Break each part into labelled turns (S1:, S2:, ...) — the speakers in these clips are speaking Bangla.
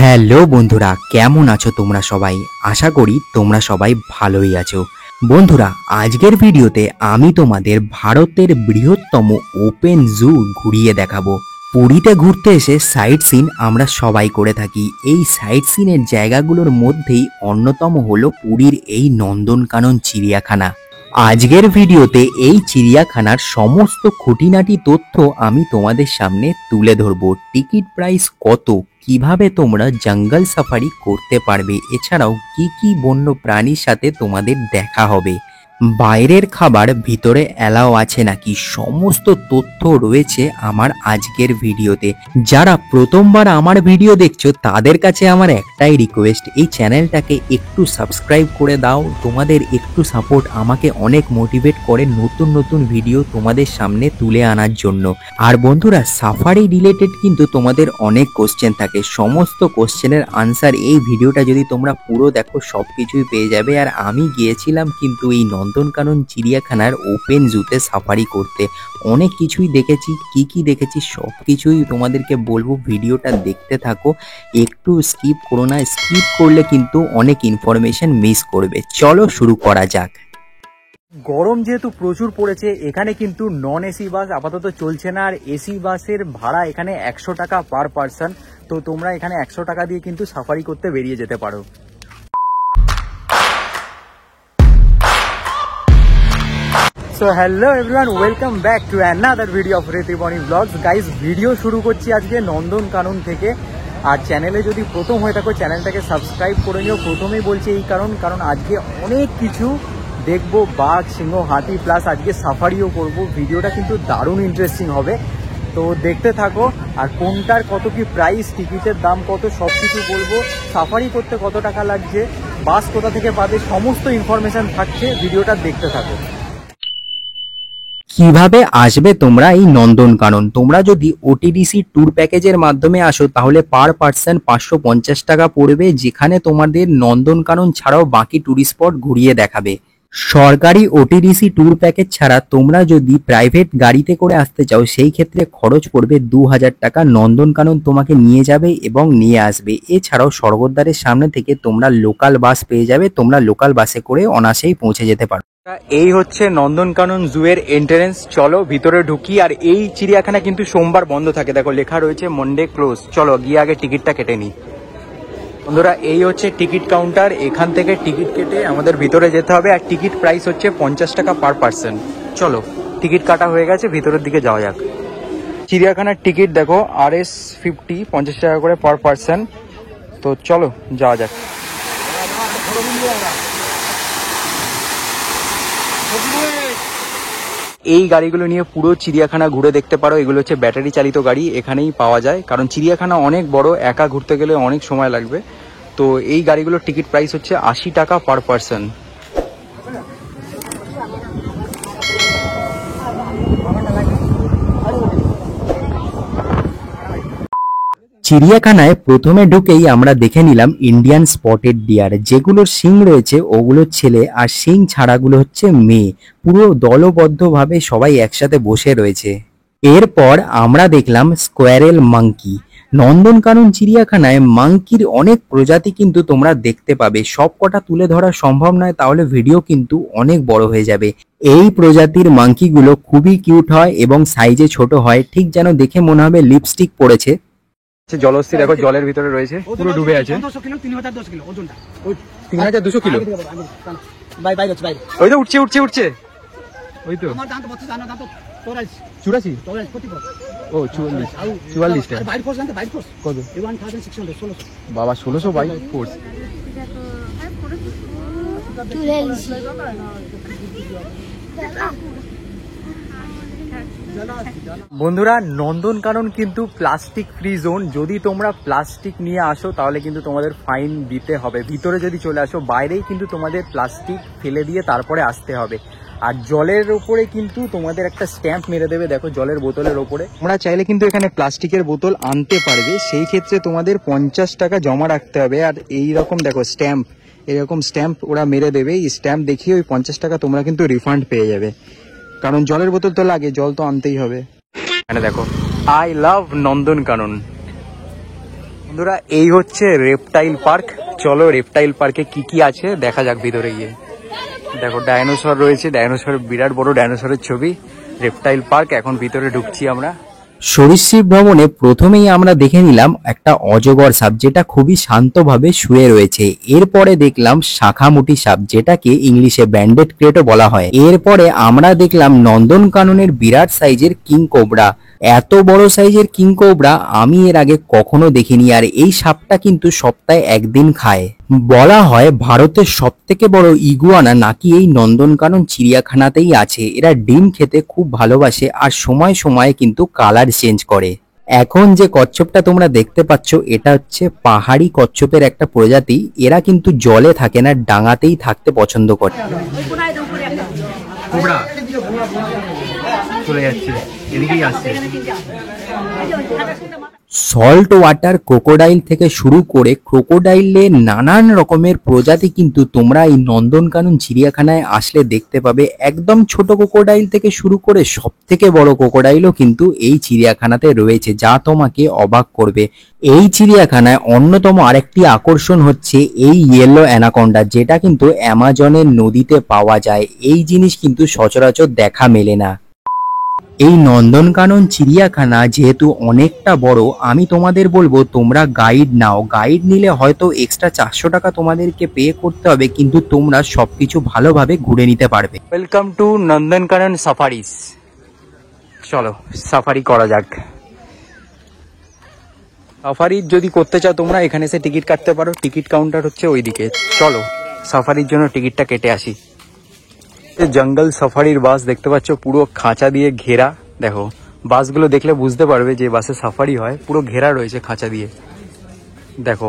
S1: হ্যালো বন্ধুরা, কেমন আছো তোমরা সবাই? আশা করি তোমরা সবাই ভালোই আছো। বন্ধুরা, আজকের ভিডিওতে আমি তোমাদের ভারতের বৃহত্তম ওপেন জু ঘুরিয়ে দেখাবো। পুরীতে ঘুরতে এসে সাইট সিন আমরা সবাই করে থাকি। এই সাইট সিনের জায়গাগুলোর মধ্যেই অন্যতম হলো পুরীর এই নন্দনকানন চিড়িয়াখানা। আজকের ভিডিওতে এই চিড়িয়াখানার সমস্ত খুঁটিনাটি তথ্য আমি তোমাদের সামনে তুলে ধরবো। টিকিট প্রাইস কত, কিভাবে তোমরা জঙ্গল সাফারি করতে পারবে, এছাড়াও কি কি বন্য প্রাণীর সাথে তোমাদের দেখা হবে, বাইরের খাবার ভিতরে অ্যালাও আছে নাকি, সমস্ত তথ্য রয়েছে আমার আজকের ভিডিওতে। যারা প্রথমবার আমার ভিডিও দেখছো তাদের কাছে আমার একটাই রিকোয়েস্ট, এই চ্যানেলটাকে একটু সাবস্ক্রাইব করে দাও। তোমাদের একটু সাপোর্ট আমাকে অনেক মোটিভেট করে নতুন নতুন ভিডিও তোমাদের সামনে তুলে আনার জন্য। আর বন্ধুরা, সাফারি রিলেটেড কিন্তু তোমাদের অনেক কোশ্চেন থাকে, সমস্ত কোশ্চেনের আনসার এই ভিডিওটা যদি তোমরা পুরো দেখো সব কিছুই পেয়ে যাবে। আর আমি গিয়েছিলাম কিন্তু এই নন্দনকানন চিড়িয়াখানার ওপেন জুতে সাফারি করতে, অনেক কিছুই দেখেছি। কি কি দেখেছি সব কিছুই তোমাদেরকে বলবো, ভিডিওটা দেখতে থাকো, একটু স্কিপ করো না, স্কিপ করলে কিন্তু অনেক ইনফরমেশন মিস করবে। চলো শুরু করা যাক।
S2: গরম যেহেতু প্রচুর পড়েছে, এখানে কিন্তু নন এসি বাস আপাতত চলছে না, আর এসি বাসের ভাড়া এখানে 100 টাকা পার পারসন। তো তোমরা এখানে 100 টাকা দিয়ে কিন্তু সাফারি করতে বেরিয়ে যেতে পারো। So hello everyone, welcome back to another video of Ritiboni vlogs. Guys, video শুরু করছি আজকে নন্দনকানন থেকে। আর চ্যানেলে যদি প্রথম হয়ে থাকো চ্যানেলটাকে সাবস্ক্রাইব করে নিও। প্রথমেই বলছি এই কারণ আজকে অনেক কিছু দেখবো, বাঘ, সিংহ, হাতি, প্লাস আজকে সাফারিও করব। ভিডিওটা কিন্তু দারুণ ইন্টারেস্টিং হবে, তো দেখতে থাকো। আর কোনটার কত কি প্রাইস, টিকিটের দাম কত, সব কিছু বলবো। সাফারি করতে কত টাকা লাগছে, বাস কোথা থেকে পাবে, সমস্ত ইনফরমেশন থাকছে, ভিডিওটা দেখতে থাকো।
S1: কিভাবে আসবে তোমরা এই নন্দনকানন? তোমরা যদি ওটিডিসি ট্যুর প্যাকেজের মাধ্যমে আসো তাহলে পার পার্সন 550 টাকা পড়বে, যেখানে তোমাদের নন্দনকানন ছাড়াও বাকি ট্যুরিস্ট স্পট ঘুরিয়ে দেখাবে। সরকারি ওটিডিসি ট্যুর প্যাকেজ ছাড়া তোমরা যদি প্রাইভেট গাড়িতে করে আসতে চাও সেই ক্ষেত্রে খরচ পড়বে 2000 টাকা। নন্দনকানন তোমাকে নিয়ে যাবে এবং নিয়ে আসবে। এছাড়াও স্বর্গদ্বারের সামনে থেকে তোমরা লোকাল বাস পেয়ে যাবে, তোমরা লোকাল বাসে করে অনায়াসেই পৌঁছে যেতে পারো।
S2: এই হচ্ছে নন্দনকানন জু এর এন্ট্রেন্স। চলো ভিতরে ঢুকি। আর এই চিড়িয়াখানা কিন্তু সোমবার বন্ধ থাকে, দেখো লেখা রয়েছে মন্ডে ক্লোজ। চলো গিয়ে আগে টিকিটটা কেটে নিই। বন্ধুরা, এই হচ্ছে টিকিট কাউন্টার, এখান থেকে টিকিট কেটে আমাদের ভিতরে যেতে হবে। আর টিকিট প্রাইস হচ্ছে 50 টাকা পার পার্সন। চলো, টিকিট কাটা হয়ে গেছে, ভিতরের দিকে যাওয়া যাক। চিড়িয়াখানার টিকিট দেখো RS50, 50 টাকা করে পার পার্সন। তো চলো যাওয়া যাক। এই গাড়িগুলো নিয়ে পুরো চিড়িয়াখানা ঘুরে দেখতে পারো। এগুলো হচ্ছে ব্যাটারি চালিত গাড়ি, এখানেই পাওয়া যায়, কারণ চিড়িয়াখানা অনেক বড়, একা ঘুরতে গেলে অনেক সময় লাগবে। তো এই গাড়িগুলোর টিকিট প্রাইস হচ্ছে 80 টাকা পার পার্সন।
S1: চিড়িয়াখানায় প্রথমে ঢুকেই আমরা দেখে নিলাম ইন্ডিয়ান স্পটেড ডিয়ার। যেগুলোর শিং রয়েছে ওগুলো ছেলে আর শিং ছাড়াগুলো হচ্ছে মেয়ে। পুরো দলবদ্ধভাবে সবাই একসাথে বসে রয়েছে। এরপর আমরা দেখলাম স্কোয়ারেল মাঙ্কি। নন্দনকানন চিড়িয়াখানায় মাঙ্কির অনেক প্রজাতি কিন্তু তোমরা দেখতে পাবে, সব কটা তুলে ধরা সম্ভব নয়, তাহলে ভিডিও কিন্তু অনেক বড় হয়ে যাবে। এই প্রজাতির মাঙ্কিগুলো খুবই কিউট হয় এবং সাইজে ছোট হয়, ঠিক যেন দেখে মনে হবে লিপস্টিক পরেছে।
S2: জলস্থি দেখো জলের ভিতরে রয়েছে, পুরো ডুবে আছে। 3200 কিলো। ওই তো উঠছে উঠছে উঠছে, ওই তো 84 ও 44 টা কত বাবা, 1600 বাইক ফোর্স। বন্ধুরা, নন্দনকানন কিন্তু প্লাস্টিক ফ্রি জোন। যদি তোমরা প্লাস্টিক নিয়ে আসো তাহলে কিন্তু তোমাদের ফাইন দিতে হবে। ভিতরে যদি চলে আসো, বাইরেই কিন্তু তোমাদের প্লাস্টিক ফেলে দিয়ে তারপরে আসতে হবে। আর জলের ওপরে কিন্তু তোমাদের একটা স্ট্যাম্প মেরে দেবে, দেখো জলের বোতলের ওপরে। তোমরা চাইলে কিন্তু এখানে প্লাস্টিকের বোতল আনতে পারবে, সেই ক্ষেত্রে তোমাদের 50 টাকা জমা রাখতে হবে। আর এই রকম দেখো স্ট্যাম্প, এরকম স্ট্যাম্প ওরা মেরে দেবে। এই স্ট্যাম্প দেখিয়ে ওই 50 টাকা তোমরা কিন্তু রিফান্ড পেয়ে যাবে, কারণ জলের বোতল তো লাগে, জল তো আনতেই হবে। এখানে দেখো আই লাভ নন্দনকানন। বন্ধুরা এই হচ্ছে রেপটাইল পার্ক। চলো রেপটাইল পার্কে কি কি আছে দেখা যাক ভিতরে গিয়ে। দেখো ডাইনোসর রয়েছে, ডাইনোসর বিরাট বড় ডাইনোসরের ছবি। রেপটাইল পার্ক, এখন ভিতরে ঢুকছি আমরা।
S1: সরীসৃপ ভ্রমণে প্রথমেই আমরা দেখে নিলাম একটা অজগর সাপ, যেটা খুবই শান্তভাবে শুয়ে রয়েছে। এরপরে দেখলাম শাখামুটি সাপ, যেটাকে ইংলিশে ব্যান্ডেড ক্রেটও বলা হয়। এরপরে আমরা দেখলাম নন্দনকাননের বিরাট সাইজের কিং কোবরা। এত বড় সাইজের কিং কোবরা আমি এর আগে কখনো দেখিনি। আর এই সাপটা কিন্তু সপ্তাহে একদিন খায়। বলা হয় ভারতের সব থেকে বড় ইগুয়ানা নাকি এই নন্দনকানন চিড়িয়াখানাতেই আছে। এরা ডিম খেতে খুব ভালোবাসে আর সময় সময়ে কিন্তু কালার চেঞ্জ করে। এখন যে কচ্ছপটা তোমরা দেখতে পাচ্ছ, এটা হচ্ছে পাহাড়ি কচ্ছপের একটা প্রজাতি। এরা কিন্তু জলে থাকে না, ডাঙাতেই থাকতে পছন্দ করে।
S2: চলে যাচ্ছে, এদিকেই আসছে।
S1: সল্ট ওয়াটার ক্রোকোডাইল থেকে শুরু করে ক্রোকোডাইলের নানান রকমের প্রজাতি কিন্তু তোমরা এই নন্দনকানন চিড়িয়াখানায় আসলে দেখতে পাবে। একদম ছোট ক্রোকোডাইল থেকে শুরু করে সব থেকে বড় ক্রোকোডাইলও কিন্তু এই চিড়িয়াখানাতে রয়েছে, যা তোমাকে অবাক করবে। এই চিড়িয়াখানায় অন্যতম আরেকটি আকর্ষণ হচ্ছে এই ইয়েলো অ্যানাকোন্ডা, যেটা কিন্তু অ্যামাজনের নদীতে পাওয়া যায়। এই জিনিস কিন্তু সচরাচর দেখা মেলে না। এই নন্দনকানন চিড়িয়াখানা যেহেতু অনেকটা বড়, আমি তোমাদের বলবো তোমরা গাইড নাও। গাইড নিলে হয়তো এক্সট্রা 400 টাকা তোমাদেরকে পে করতে হবে, কিন্তু তোমরা সবকিছু ভালোভাবে ঘুরে নিতে পারবে।
S2: Welcome to Nandankanan safaris. চলো সাফারি করা যাক। সাফারি যদি করতে চাও তোমরা এখানে এসে টিকিট কাটতে পারো। টিকিট কাউন্টার হচ্ছে ওইদিকে। চলো সাফারির জন্য টিকিটটা কেটে আসি। জঙ্গল সাফারির বাস দেখতে পাচ্ছ, পুরো খাঁচা দিয়ে ঘেরা। দেখো বাসগুলো দেখলে বুঝতে পারবে যে বাসে সাফারি হয়। পুরো ঘেরা রয়েছে খাঁচা দিয়ে। দেখো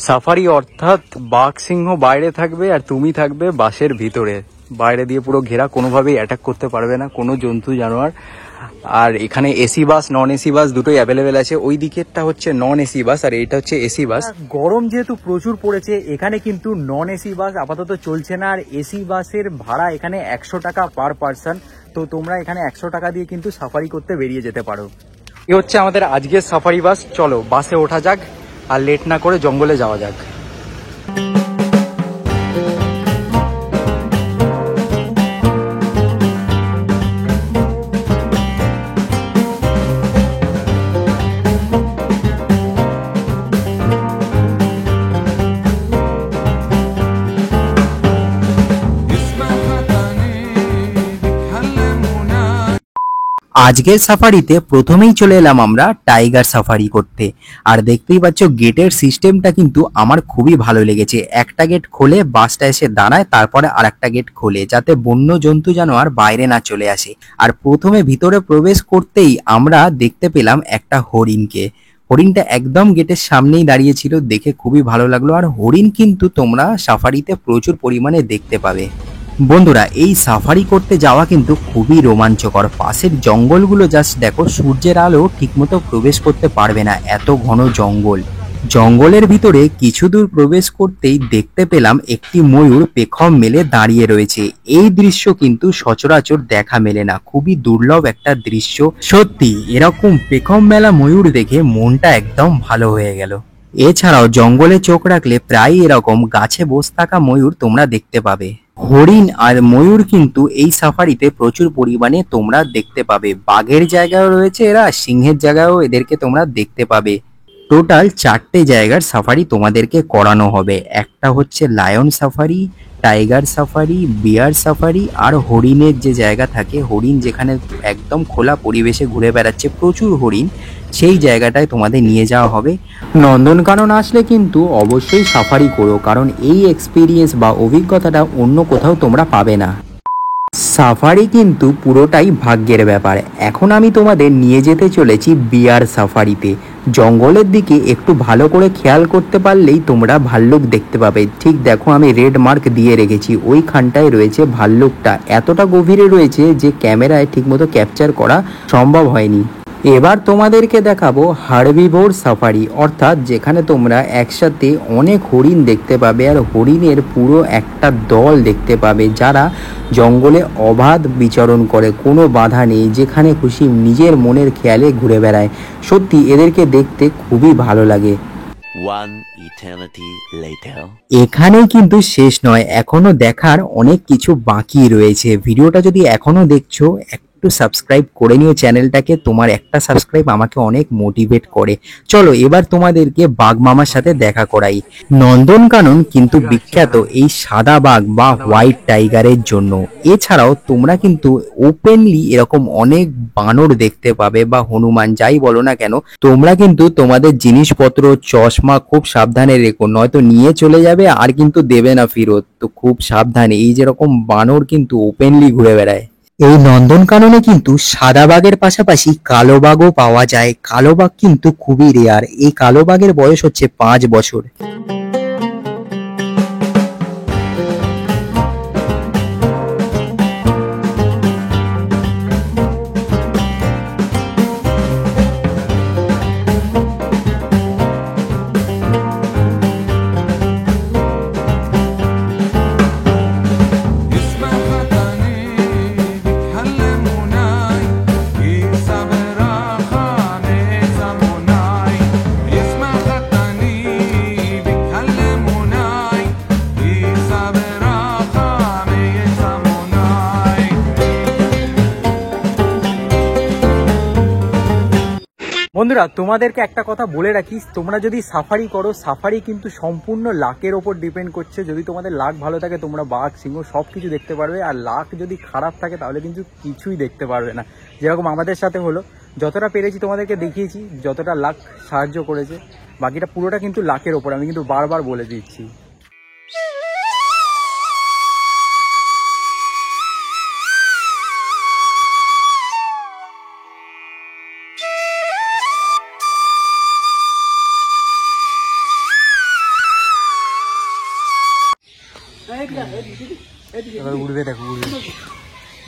S2: সাফারি অর্থাৎ বাঘ সিংহ বাইরে থাকবে আর তুমি থাকবে বাসের ভিতরে। বাইরে দিয়ে পুরো ঘেরা, কোনোভাবেই অ্যাটাক করতে পারবে না কোনো জন্তু জানোয়ার। আর এখানে AC bus non AC bus দুটোই অ্যাভেলেবেল আছে। ওই দিকেরটা হচ্ছে নন এসি বাস আর এইটা হচ্ছে এসি বাস। গরম যেহেতু প্রচুর পড়েছে, এখানে কিন্তু নন এসি বাস আপাতত চলছে না। আর এসি বাসের ভাড়া এখানে 100 টাকা পার পার্সন। তো তোমরা এখানে 100 টাকা দিয়ে কিন্তু সাফারি করতে বেরিয়ে যেতে পারো। এ হচ্ছে আমাদের আজকের সাফারি বাস। চলো বাসে ওঠা যাক আর লেট না করে জঙ্গলে যাওয়া যাক।
S1: আজকের সাফারিতে প্রথমেই চলে এলাম আমরা টাইগার সাফারি করতে। আর দেখতেই পাচ্ছ গেটের সিস্টেমটা কিন্তু আমার খুবই ভালো লেগেছে। একটা গেট খোলে বাসটা এসে দাঁড়ায়, তারপরে আরেকটা গেট খোলে, যাতে বন্য জন্তু জানোয়ার বাইরে না চলে আসে। আর প্রথমে ভিতরে প্রবেশ করতেই আমরা দেখতে পেলাম একটা হরিণকে। হরিণটা একদম গেটের সামনেই দাঁড়িয়ে ছিল, দেখে খুবই ভালো লাগলো। আর হরিণ কিন্তু তোমরা সাফারিতে প্রচুর পরিমাণে দেখতে পাবে। বন্ধুরা এই সাফারি করতে যাওয়া কিন্তু খুবই রোমাঞ্চকর। পাশের জঙ্গলগুলো জাস্ট দেখো, সূর্যের আলো ঠিকমতো প্রবেশ করতে পারবে না, এত ঘন জঙ্গল। জঙ্গলের ভিতরে কিছু দূর প্রবেশ করতেই দেখতে পেলাম একটি ময়ূর পেখম মেলে দাঁড়িয়ে রয়েছে। এই দৃশ্য কিন্তু সচরাচর দেখা মেলে না, খুবই দুর্লভ একটা দৃশ্য। সত্যি এরকম পেখম মেলা ময়ূর দেখে মনটা একদম ভালো হয়ে গেল। এছাড়াও জঙ্গলে চোখ রাখলে প্রায় এরকম গাছে বসে থাকা ময়ূর তোমরা দেখতে পাবে। হরিণ আর ময়ূর কিন্তু এই সাফারিতে প্রচুর পরিমাণে তোমরা দেখতে পাবে। বাঘের জায়গাও রয়েছে এরা, সিংহের জায়গাও এদেরকে তোমরা দেখতে পাবে। টোটাল 4টে জায়গার সাফারি তোমাদেরকে করানো হবে। একটা হচ্ছে লায়ন সাফারি, টাইগার সাফারি, বিয়ার সাফারি আর হরিণের যে জায়গা থাকে, হরিণ যেখানে একদম খোলা পরিবেশে ঘুরে বেড়াচ্ছে প্রচুর হরিণ, সেই জায়গাটায় তোমাদের নিয়ে যাওয়া হবে। নন্দনকানন আসলে কিন্তু অবশ্যই সাফারি করো, কারণ এই এক্সপিরিয়েন্স বা অভিজ্ঞতাটা অন্য কোথাও তোমরা পাবে না। সাফারি কিন্তু পুরোটাই ভাগ্যের ব্যাপার। এখন আমি তোমাদের নিয়ে যেতে চলেছি বিয়ার সাফারিতে। জঙ্গলের দিকে একটু ভালো করে খেয়াল করতে পারলেই তোমরা ভাল্লুক দেখতে পাবে। ঠিক দেখো আমি রেড মার্ক দিয়ে রেখেছি, ওইখানটায় রয়েছে ভাল্লুকটা। এতটা গভীরে রয়েছে যে ক্যামেরায় ঠিকমতো ক্যাপচার করা সম্ভব হয়নি। এবার তোমাদেরকে দেখাবো হার্বিভোর সাফারি, অর্থাৎ যেখানে তোমরা একসাথে অনেক হরিণ দেখতে পাবে। আর হরিণের পুরো একটা দল দেখতে পাবে, যারা জঙ্গলে অবাধ বিচরণ করে, কোনো বাধা নেই, যেখানে খুশি নিজের মনের খেয়ালে ঘুরে বেড়ায়। সত্যি এদেরকে দেখতে খুবই ভালো লাগে।
S3: One eternity later.
S1: এখানেই কিন্তু শেষ নয়, এখনো দেখার অনেক কিছু বাকি রয়েছে। ভিডিওটা যদি এখনো দেখছো একটু সাবস্ক্রাইব করে নিও চ্যানেলটাকে, তোমার একটা সাবস্ক্রাইব আমাকে অনেক মোটিভেট করে। চলো এবার তোমাদেরকে বাঘ মামার সাথে দেখা করাই। নন্দনকানন কিন্তু বিখ্যাত এই সাদা বাঘ বা হোয়াইট টাইগারের জন্য। এছাড়াও তোমরা কিন্তু ওপেনলি এরকম অনেক বানর দেখতে পাবে বা হনুমান যাই বলো না কেন। তোমরা কিন্তু তোমাদের জিনিসপত্র চশমা খুব সাবধানে রেখো, নয়তো নিয়ে চলে যাবে আর কিন্তু দেবে না ফেরত। তো খুব সাবধানে, এই যেরকম বানর কিন্তু ওপেনলি ঘুরে বেড়ায়। এই নন্দনকাননে কিন্তু সাদা বাঘের পাশাপাশি কালো বাঘও পাওয়া যায়। কালো বাঘ কিন্তু খুবই রেয়ার। এই কালো বাঘের বয়স হচ্ছে 5 বছর।
S2: বন্ধুরা তোমাদেরকে একটা কথা বলে রাখি, তোমরা যদি সাফারি করো, সাফারি কিন্তু সম্পূর্ণ লাকের ওপর ডিপেন্ড করছে। যদি তোমাদের লাক ভালো থাকে তোমরা বাঘ সিংহ সব কিছু দেখতে পারবে, আর লাক যদি খারাপ থাকে তাহলে কিন্তু কিছুই দেখতে পারবে না। যেরকম আমাদের সাথে হলো, যতটা পেরেছি তোমাদেরকে দেখিয়েছি, যতটা লাক সাহায্য করেছে, বাকিটা পুরোটা কিন্তু লাকের ওপর, আমি কিন্তু বারবার বলে দিচ্ছি। এবার উড়বে, দেখো উড়বে,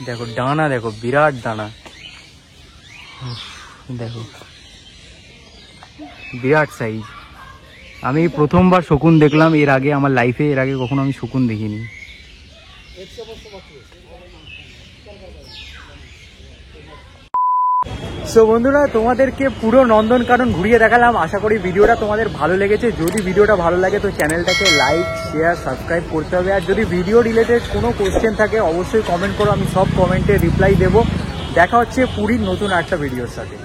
S2: দেখো ডানা, দেখো বিরাট ডানা, দেখো বিরাট সাইজ। আমি প্রথমবার শকুন দেখলাম এর আগে আমার লাইফে, এর আগে কখনো আমি শকুন দেখিনি। সো বন্ধুরা তোমাদেরকে পুরো নন্দনকানন ঘুরিয়ে দেখালাম। আশা করি ভিডিওটা তোমাদের ভালো লেগেছে। যদি ভিডিওটা ভালো লাগে তো চ্যানেলটাকে লাইক শেয়ার সাবস্ক্রাইব করতে হবে। আর যদি ভিডিও রিলেটেড কোনো কোশ্চেন থাকে অবশ্যই কমেন্ট করো, আমি সব কমেন্টে রিপ্লাই দেবো। দেখা হচ্ছে পুরীর নতুন একটা ভিডিওর সাথে।